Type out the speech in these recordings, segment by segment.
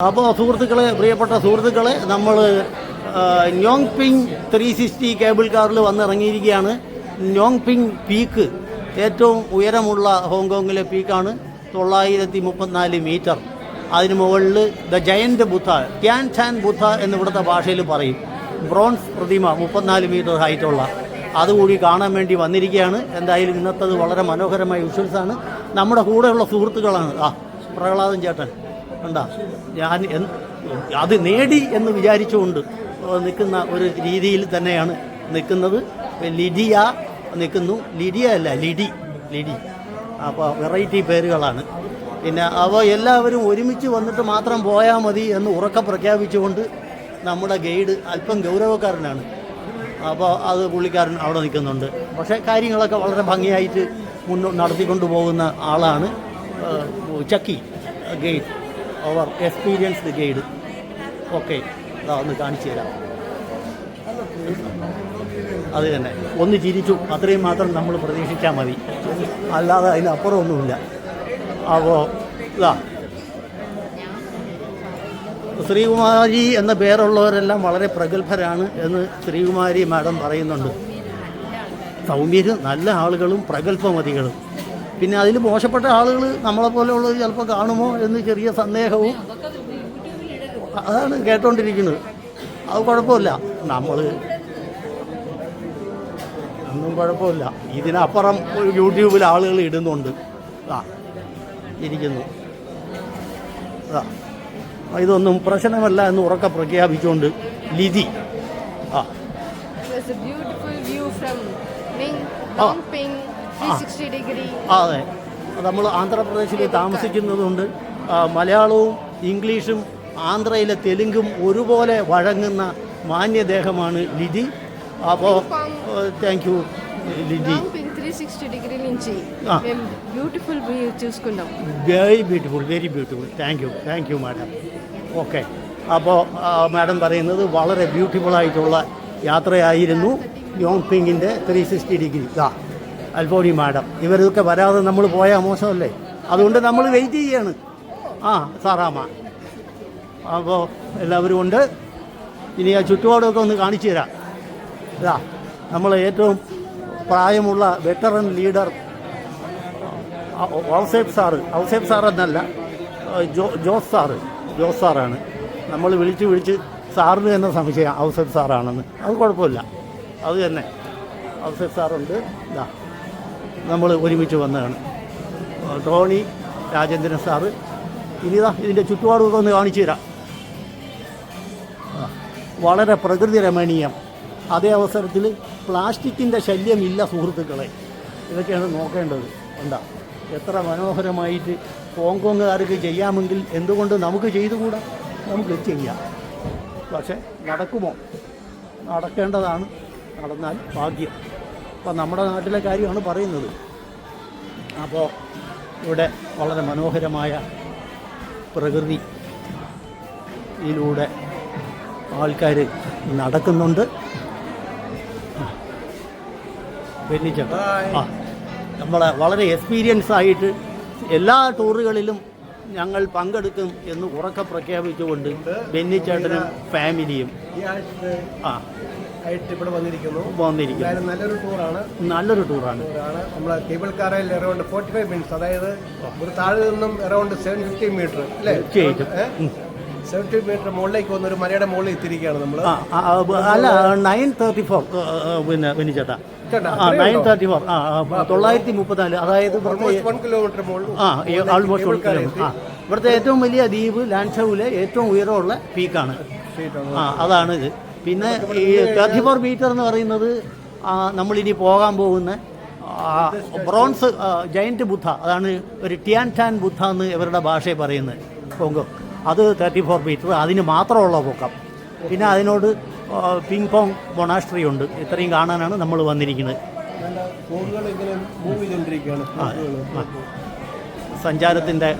അപ്പോൾ സുഹൃത്തുക്കളെ, പ്രിയപ്പെട്ട സുഹൃത്തുക്കളെ, നമ്മൾ ന്യോങ് പിങ് 360 കേബിൾ കാറിൽ വന്നിറങ്ങിയിരിക്കുകയാണ്. ന്യോങ് പിങ് പീക്ക് ഏറ്റവും ഉയരമുള്ള ഹോങ്കോങ്ങിലെ പീക്കാണ്. 934 മീറ്റർ. അതിന് മുകളിൽ ദ ജയൻറ്റ് ബുദ്ധ, ടിയാൻ ടാൻ ബുദ്ധ എന്നിവിടുത്തെ ഭാഷയിൽ പറയും. ബ്രോൺസ് പ്രതിമ 34 മീറ്റർ ഹൈറ്റുള്ള അതുകൂടി കാണാൻ വേണ്ടി വന്നിരിക്കുകയാണ്. എന്തായാലും ഇന്നത്തത് വളരെ മനോഹരമായ വിഷ്വൽസാണ്. നമ്മുടെ കൂടെയുള്ള സുഹൃത്തുക്കളാണ്. പ്രഹ്ലാദൻ ചേട്ടൻ കണ്ടാ, ഞാൻ അത് നേടി എന്ന് വിചാരിച്ചുകൊണ്ട് നിൽക്കുന്ന ഒരു രീതിയിൽ തന്നെയാണ് നിൽക്കുന്നത്. ലിഡിയ നിൽക്കുന്നു. ലിഡിയ അല്ല, ലിഡി. അപ്പോൾ വെറൈറ്റി പേരുകളാണ്. പിന്നെ അപ്പോൾ എല്ലാവരും ഒരുമിച്ച് വന്നിട്ട് മാത്രം പോയാൽ മതി എന്ന് ഉറക്കെ പ്രഖ്യാപിച്ചുകൊണ്ട് നമ്മുടെ ഗൈഡ് അല്പം ഗൗരവക്കാരനാണ്. അപ്പോൾ അത് പുള്ളിക്കാരൻ അവിടെ നിൽക്കുന്നുണ്ട്. പക്ഷേ കാര്യങ്ങളൊക്കെ വളരെ ഭംഗിയായിട്ട് നടത്തിക്കൊണ്ടു പോകുന്ന ആളാണ് ചക്കി ഗൈഡ്, അവർ എക്സ്പീരിയൻസ്ഡ് ഗൈഡ്. ഓക്കെ, അതാ ഒന്ന് കാണിച്ചു തരാം. അത് തന്നെ, ഒന്ന് ചിരിച്ചു, അത്രയും മാത്രം നമ്മൾ പ്രതീക്ഷിച്ചാൽ മതി, അല്ലാതെ അതിനപ്പുറം ഒന്നുമില്ല. അപ്പോൾ ഇതാ ശ്രീകുമാരി എന്ന പേരുള്ളവരെല്ലാം വളരെ പ്രഗത്ഭരാണ് എന്ന് ശ്രീകുമാരി മാഡം പറയുന്നുണ്ട്. സൗമ്യരും നല്ല ആളുകളും പ്രഗത്ഭമതികളും. പിന്നെ അതിൽ മോശപ്പെട്ട ആളുകൾ നമ്മളെപ്പോലെയുള്ളത് ചിലപ്പോൾ കാണുമോ എന്ന് ചെറിയ സന്ദേഹവും അതാണ് കേട്ടോണ്ടിരിക്കുന്നത്. അത് കുഴപ്പമില്ല, നമ്മൾ ഒന്നും കുഴപ്പമില്ല. ഇതിനപ്പുറം യൂട്യൂബിൽ ആളുകൾ ഇടുന്നുണ്ട്. ഇരിക്കുന്നു. ഇതൊന്നും പ്രശ്നമല്ല എന്ന് ഉറക്കെ പ്രഖ്യാപിച്ചുകൊണ്ട് ലിതി. അതെ, നമ്മൾ ആന്ധ്രാപ്രദേശിൽ താമസിക്കുന്നതുകൊണ്ട് മലയാളവും ഇംഗ്ലീഷും ആന്ധ്രയിലെ തെലുങ്കും ഒരുപോലെ വഴങ്ങുന്ന മാന്യദേഹമാണ് ലിതി. അപ്പോൾ താങ്ക് യു ലിതി. 360 నుంచి బ్యూటిఫుల్ వ్యూ చూసుకున్నాం. Very beautiful. Thank you madam. Okay, അപ്പോൾ മാഡം പറയുന്നത് വളരെ ബ്യൂട്ടിഫുള്ളായിട്ടുള്ള യാത്രയായിരുന്നു ന്യോങ് പിങ്ങിൻ്റെ 360 ഡിഗ്രി. അൽഫോണി മാഡം ഇവരൊക്കെ വരാതെ നമ്മൾ പോയാൽ മോശമല്ലേ? അതുകൊണ്ട് നമ്മൾ വെയിറ്റ് ചെയ്യാണ്. സാറാമ്മ. അപ്പോൾ എല്ലാവരും ഉണ്ട്. ഇനി ആ ചുറ്റുപാടൊക്കെ ഒന്ന് കാണിച്ചു തരാം. നമ്മൾ ഏറ്റവും പ്രായമുള്ള വെറ്ററൻ ലീഡർ ഔസേബ് സാർ എന്നല്ല, ജോസ് സാറാണ്. നമ്മൾ വിളിച്ച് സാറിന് തന്നെ സംശയം ഔസേബ് സാറാണെന്ന്. അത് കുഴപ്പമില്ല, അത് തന്നെ ഔസേബ് സാറുണ്ട്. നമ്മൾ ഒരുമിച്ച് വന്നതാണ്. Tony Rajendran sir. ഇനിതാ ഇതിൻ്റെ ചുറ്റുപാടുമൊക്കെ ഒന്ന് കാണിച്ചു തരാം. വളരെ പ്രകൃതി രമണീയം. അതേ അവസരത്തിൽ പ്ലാസ്റ്റിക്കിൻ്റെ ശല്യമില്ല സുഹൃത്തുക്കളെ. ഇതൊക്കെയാണ് നോക്കേണ്ടത്. എന്താ എത്ര മനോഹരമായിട്ട് ഹോങ്കോങ്ങുകാർക്ക് ചെയ്യാമെങ്കിൽ എന്തുകൊണ്ട് നമുക്ക് ചെയ്തുകൂടാ? നമുക്ക് ചെയ്യാം. പക്ഷേ നടക്കുമോ? നടക്കേണ്ടതാണ്. നടന്നാൽ ഭാഗ്യം. അപ്പം നമ്മുടെ നാട്ടിലെ കാര്യമാണ് പറയുന്നത്. അപ്പോൾ ഇവിടെ വളരെ മനോഹരമായ പ്രകൃതിയിലൂടെ ആൾക്കാർ നടക്കുന്നുണ്ട്. നമ്മളെ വളരെ എക്സ്പീരിയൻസ് ആയിട്ട് എല്ലാ ടൂറുകളിലും ഞങ്ങൾ പങ്കെടുക്കും എന്ന് ഉറക്കെ പ്രഖ്യാപിച്ചുകൊണ്ട് ബെന്നിച്ചേട്ടനും ഫാമിലിയും ഇവിടെ വന്നിരിക്കുന്നു. നല്ലൊരു ടൂറാണ്. നമ്മളെ കേബിൾ കാറിൽ അറൗണ്ട് 45 മിനിറ്റ്സ്, അതായത് ഒരു താഴെ നിന്നും അറൗണ്ട് 750 മീറ്റർ അല്ലേ, 70 മീറ്റർ മുകളിലേക്ക് വന്ന ഒരു മലയുടെ മുകളിൽ എത്തിയിരിക്കുകയാണ് നമ്മൾ. അല്ല, 934 പിന്നെ ബെന്നിച്ചേട്ടാ 934 934, അതായത് 1 കിലോമീറ്റർ മുകളിൽ, ആൾമോസ്റ്റ് 1 കിലോമീറ്റർ. ഇവിടുത്തെ ഏറ്റവും വലിയ ദ്വീപ് ലാൻഷൌവിലെ ഏറ്റവും ഉയരമുള്ള പീക്കാണ്. അതാണിത്. പിന്നെ ഈ 34 മീറ്റർ എന്ന് പറയുന്നത് നമ്മളിനി പോകാൻ പോകുന്ന ബ്രോൺസ് ജയൻറ്റ് ബുദ്ധ, അതാണ് ഒരു ടിയാൻ ടാൻ ബുദ്ധ എന്ന് ഇവരുടെ ഭാഷയെ പറയുന്നത് ഹോങ്കോങ്. അത് 34 മീറ്റർ, അതിന് മാത്രമുള്ള പൊക്കം. പിന്നെ അതിനോട് പിങ് പോങ് മൊണാസ്ട്രി ഉണ്ട്. ഇത്രയും കാണാനാണ് നമ്മൾ വന്നിരിക്കുന്നത്. സഞ്ചാരത്തിൻ്റെ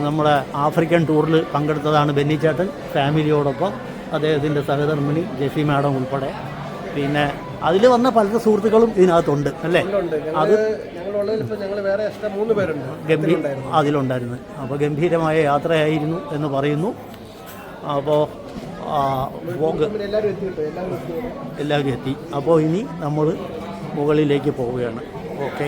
നമ്മുടെ ആഫ്രിക്കൻ ടൂറിൽ പങ്കെടുത്തതാണ് ബെന്നിച്ചേട്ടൻ ഫാമിലിയോടൊപ്പം, അദ്ദേഹത്തിൻ്റെ സഹധർമ്മിണി ജെസി മാഡം ഉൾപ്പെടെ. പിന്നെ അതിൽ വന്ന പല സുഹൃത്തുക്കളും ഇതിനകത്തുണ്ട് അല്ലേ? അത് ഉള്ളതിൽ ഇപ്പോൾ ഞങ്ങൾ വേറെ എക്സ്ട്രാ 3 പേരുണ്ട് അതിലുണ്ടായിരുന്നു. അപ്പോൾ ഗംഭീരമായ യാത്രയായിരുന്നു എന്ന് പറയുന്നു. അപ്പോൾ എല്ലാവരും എത്തി. അപ്പോൾ ഇനി നമ്മൾ മുകളിലേക്ക് പോവുകയാണ്. ഓക്കെ,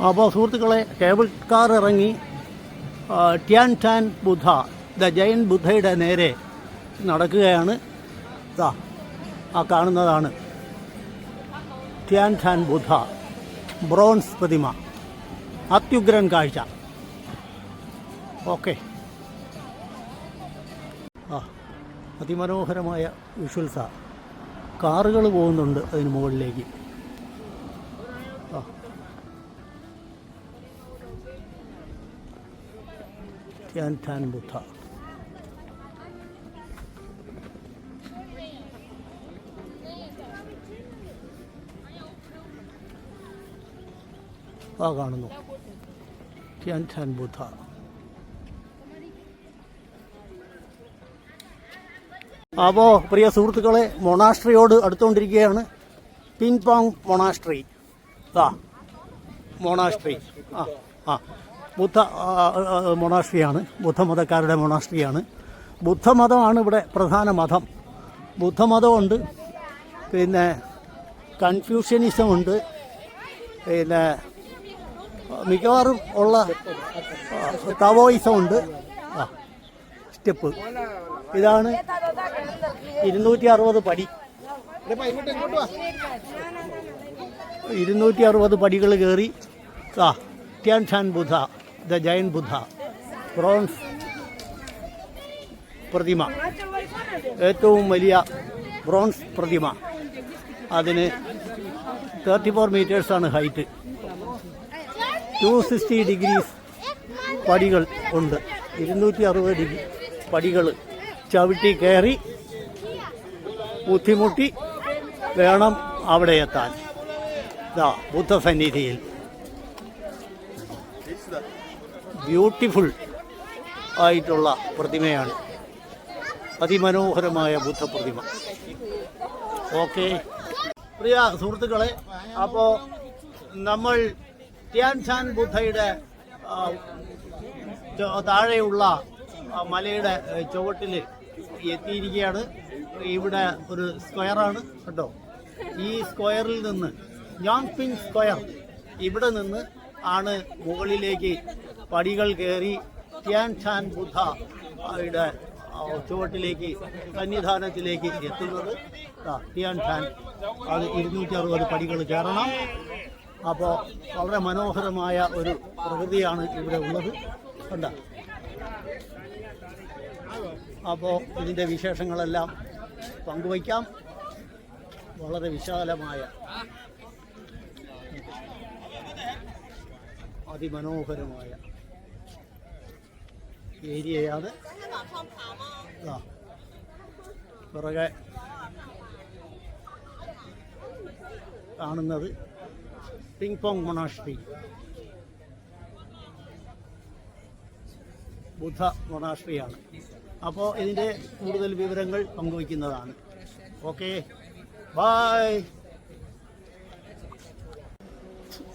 അപ്പോൾ സുഹൃത്തുക്കളെ, കേബിൾ കാർ ഇറങ്ങി ടിയാൻ ടാൻ ബുദ്ധ, ദ ജയൻ ബുദ്ധയുടെ നേരെ നടക്കുകയാണ്. ആ കാണുന്നതാണ് ടിയാൻ ടാൻ ബുദ്ധ, ബ്രോൺസ് പ്രതിമ. അത്യുഗ്രൻ കാഴ്ച. ഓക്കെ, അതിമനോഹരമായ വിഷ്വൽസാ. കാറുകൾ പോകുന്നുണ്ട് അതിന് മുകളിലേക്ക്. Tian Tan Buddha. കാണുന്നു ടിയാൻ ടാൻ ബുദ്ധ. അപ്പോൾ പ്രിയ സുഹൃത്തുക്കളെ, മൊണാസ്ട്രിയോട് അടുത്തുകൊണ്ടിരിക്കുകയാണ്. Ping pong monastery. Monastery Buddha മൊണാസ്ട്രിയാണ്. ബുദ്ധമതക്കാരുടെ മൊണാസ്ട്രിയാണ്. ബുദ്ധമതമാണ് ഇവിടെ പ്രധാന മതം. ബുദ്ധമതമുണ്ട്, പിന്നെ കൺഫ്യൂഷ്യനിസമുണ്ട്, പിന്നെ മിക്കവാറും ഉള്ള തവോയിസമുണ്ട്. സ്റ്റെപ്പ് ഇതാണ് 260 പടി. 260 പടികൾ കയറി Tian Tan Buddha, the giant Buddha, bronze പ്രതിമ, ഏറ്റവും വലിയ ബ്രോൺസ് പ്രതിമ. അതിന് 34 മീറ്റേഴ്സാണ് ഹൈറ്റ്. 260 ഡിഗ്രീസ് പടികൾ ഉണ്ട്. 260 ഡിഗ്രി പടികൾ ചവിട്ടി കയറി ബുദ്ധിമുട്ടി വേണം അവിടെ എത്താൻ. ബുദ്ധസന്നിധിയിൽ ബ്യൂട്ടിഫുൾ ആയിട്ടുള്ള പ്രതിമയാണ്. അതിമനോഹരമായ ബുദ്ധപ്രതിമ. ഓക്കെ പ്രിയ സുഹൃത്തുക്കളെ, അപ്പോൾ നമ്മൾ ടിയാൻ ടാൻ ബുദ്ധയുടെ താഴെയുള്ള മലയുടെ ചുവട്ടിൽ എത്തിയിരിക്കുകയാണ്. ഇവിടെ ഒരു സ്ക്വയറാണ് കേട്ടോ. ഈ സ്ക്വയറിൽ നിന്ന് ന്യോങ് സ്ക്വയർ, ഇവിടെ നിന്ന് ആണ് മുകളിലേക്ക് പടികൾ കയറി ടിയാൻ ടാൻ ബുദ്ധയുടെ ചുവട്ടിലേക്ക്, സന്നിധാനത്തിലേക്ക് എത്തുന്നത്. ടിയാൻ ടാൻ അത് 260 പടികൾ കയറണം. അപ്പോൾ വളരെ മനോഹരമായ ഒരു പ്രകൃതിയാണ് ഇവിടെ ഉള്ളത്. കണ്ട. അപ്പോൾ ഇതിൻ്റെ വിശേഷങ്ങളെല്ലാം പങ്കുവയ്ക്കാം. വളരെ വിശാലമായ അതിമനോഹരമായ ഏരിയയാണ്. പിറകെ കാണുന്നത് പിങ് പോങ് മൊണാസ്ട്രി, ബുദ്ധ മൊണാസ്ട്രിയാണ്. അപ്പോൾ ഇതിൻ്റെ കൂടുതൽ വിവരങ്ങൾ പങ്കുവയ്ക്കുന്നതാണ്. ഓക്കെ, ബായ്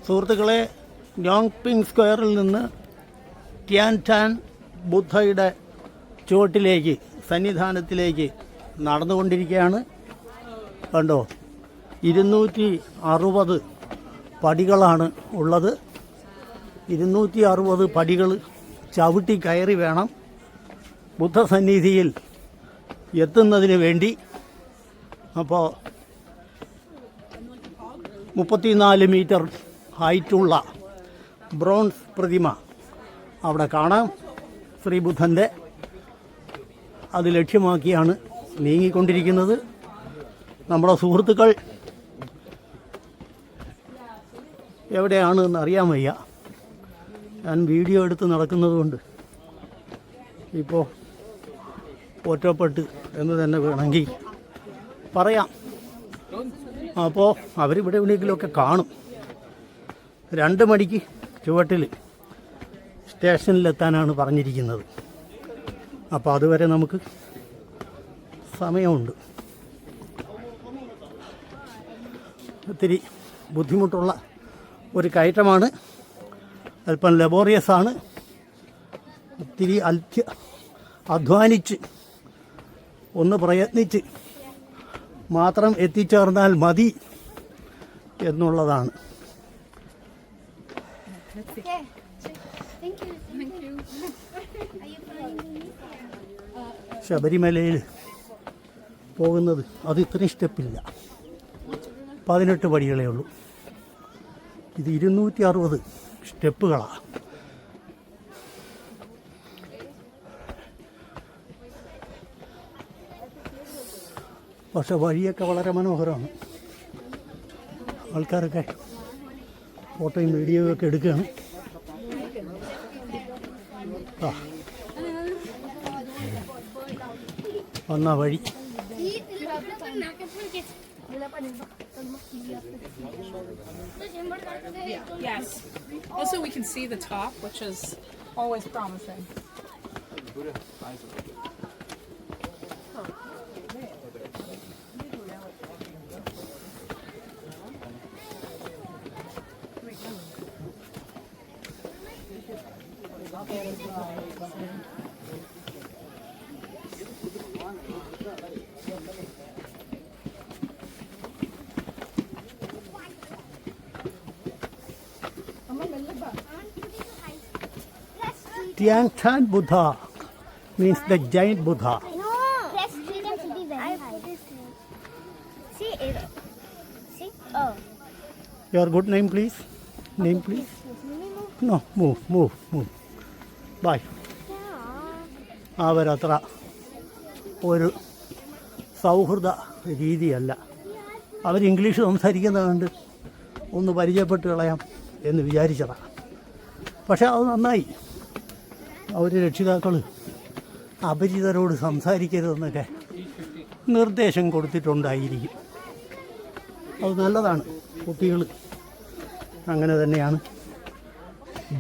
സുഹൃത്തുക്കളെ. ന്യോങ് പിങ് സ്ക്വയറിൽ നിന്ന് ടിയാൻ ടാൻ ബുദ്ധയുടെ ചുവട്ടിലേക്ക്, സന്നിധാനത്തിലേക്ക് നടന്നുകൊണ്ടിരിക്കുകയാണ്. കണ്ടോ, 260 പടികളാണ് ഉള്ളത്. 260 പടികൾ ചവിട്ടി കയറി വേണം ബുദ്ധസന്നിധിയിൽ എത്തുന്നതിന് വേണ്ടി. അപ്പോൾ 34 മീറ്റർ ഹൈറ്റുള്ള ബ്രോൺസ് പ്രതിമ അവിടെ കാണാം. ശ്രീബുദ്ധൻ്റെ അത് ലക്ഷ്യമാക്കിയാണ് നീങ്ങിക്കൊണ്ടിരിക്കുന്നത്. നമ്മുടെ സുഹൃത്തുക്കൾ എവിടെയാണ് എന്ന് അറിയാൻ വയ്യ. ഞാൻ വീഡിയോ എടുത്ത് നടക്കുന്നതുകൊണ്ട് ഇപ്പോൾ ഒറ്റപ്പെട്ട് എന്ന് തന്നെ വേണമെങ്കിൽ പറയാം. അപ്പോൾ അവരിവിടെ എവിടെയെങ്കിലുമൊക്കെ കാണും. 2 മണിക്ക് ചുവട്ടിൽ സ്റ്റേഷനിലെത്താനാണ് പറഞ്ഞിരിക്കുന്നത്. അപ്പോൾ അതുവരെ നമുക്ക് സമയമുണ്ട്. ഒത്തിരി ബുദ്ധിമുട്ടുള്ള ഒരു കയറ്റമാണ്. അല്പം ലബോറിയസ് ആണ്. ഒത്തിരി അധ്വാനിച്ച് ഒന്ന് പ്രയത്നിച്ച് മാത്രം എത്തിച്ചേർന്നാൽ മതി എന്നുള്ളതാണ്. ശബരിമലയിൽ പോകുന്നത് അത് ഇത്രയും സ്റ്റെപ്പില്ല, 18 പടികളേ ഉള്ളൂ. ഇത് 260 സ്റ്റെപ്പുകളാണ്. പക്ഷെ വഴിയൊക്കെ വളരെ മനോഹരമാണ്. ആൾക്കാരൊക്കെ ഫോട്ടോയും വീഡിയോയും ഒക്കെ എടുക്കുകയാണ്. വന്ന വഴി Yes. Also, we can see the top, which is always promising. Tian Shan Buddha means the giant Buddha. No. Press 3 times will be very high. See it. See? Oh. Your good name, please. Name, please. No, move. Bye. അവരത്ര ഒരു സൗഹൃദ രീതിയല്ല. അവർ English സംസാരിക്കുന്നത് കണ്ട് ഒന്ന് പരിചയപ്പെട്ട് കളയാം എന്ന് വിചാരിച്ചതാണ്. പക്ഷേ അത് നന്നായി. അവർ രക്ഷിതാക്കൾ അപരിചിതരോട് സംസാരിക്കരുതെന്നൊക്കെ നിർദ്ദേശം കൊടുത്തിട്ടുണ്ടായിരിക്കും. അത് നല്ലതാണ്. കുട്ടികൾ അങ്ങനെ തന്നെയാണ്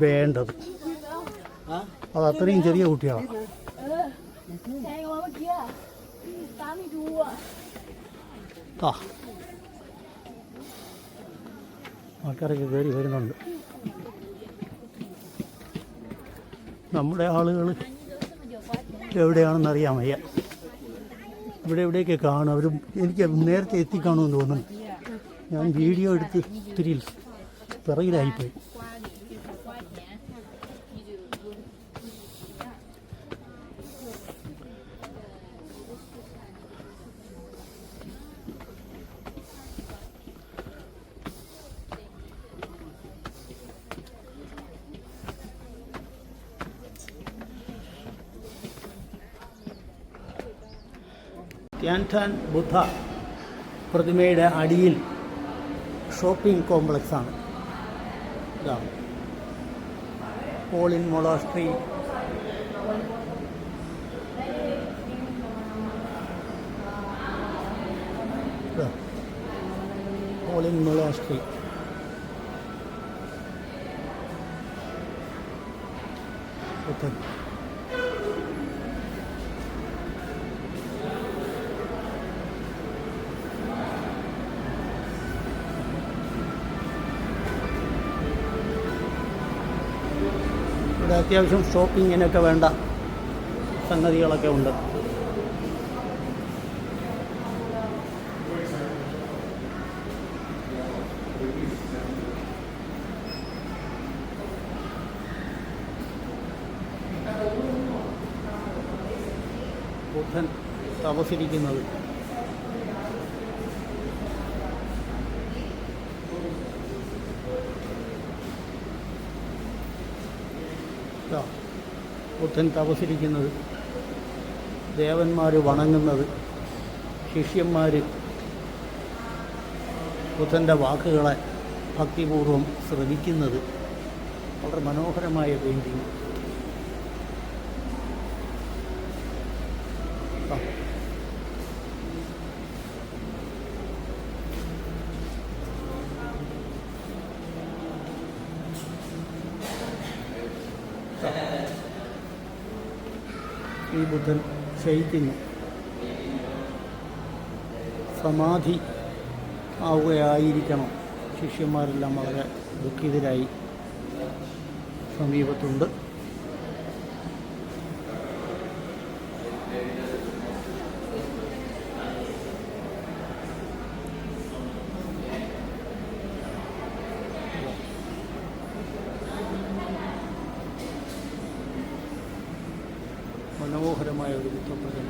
വേണ്ടത്. അത് അത്രയും ചെറിയ കുട്ടികളാണ്. ആൾക്കാരൊക്കെ കയറി വരുന്നുണ്ട്. നമ്മുടെ ആളുകൾ എവിടെയാണെന്ന് അറിയാൻ വയ്യ. എവിടെയൊക്കെ കാണും. അവർ എനിക്ക് നേരത്തെ എത്തിക്കാണുമെന്ന് തോന്നുന്നു. ഞാൻ വീഡിയോ എടുത്ത് ഇത്തിരി പിറകിലായിപ്പോയി. ടിയാൻഷാൻ ബുദ്ധ പ്രതിമയുടെ അടിയിൽ ഷോപ്പിംഗ് കോംപ്ലക്സാണ്. ഇതാണ് പോളിൻ മൊളാസ്ട്രി. പോളിൻ മൊളാസ്ട്രി. ഇവിടെ അത്യാവശ്യം ഷോപ്പിങ്ങിനൊക്കെ വേണ്ട സംഗതികളൊക്കെ ഉണ്ട്. ബുദ്ധൻ തപസ്സിരിക്കുന്നത്. ബുദ്ധൻ തപസ്സിരിക്കുന്നത്, ദേവന്മാർ വണങ്ങുന്നത്, ശിഷ്യന്മാർ ബുദ്ധൻ്റെ വാക്കുകളെ ഭക്തിപൂർവം ശ്രവിക്കുന്നത്. വളരെ മനോഹരമായ പെയിൻറ്റിങ്. ഈ ബുദ്ധൻ ശയിക്കുന്നു. സമാധി ആവുകയായിരിക്കണം. ശിഷ്യന്മാരെല്ലാം വളരെ ദുഃഖിതരായി സമീപത്തുണ്ട്. മനോഹരമായ ഒരു ബുദ്ധപ്രതിമ.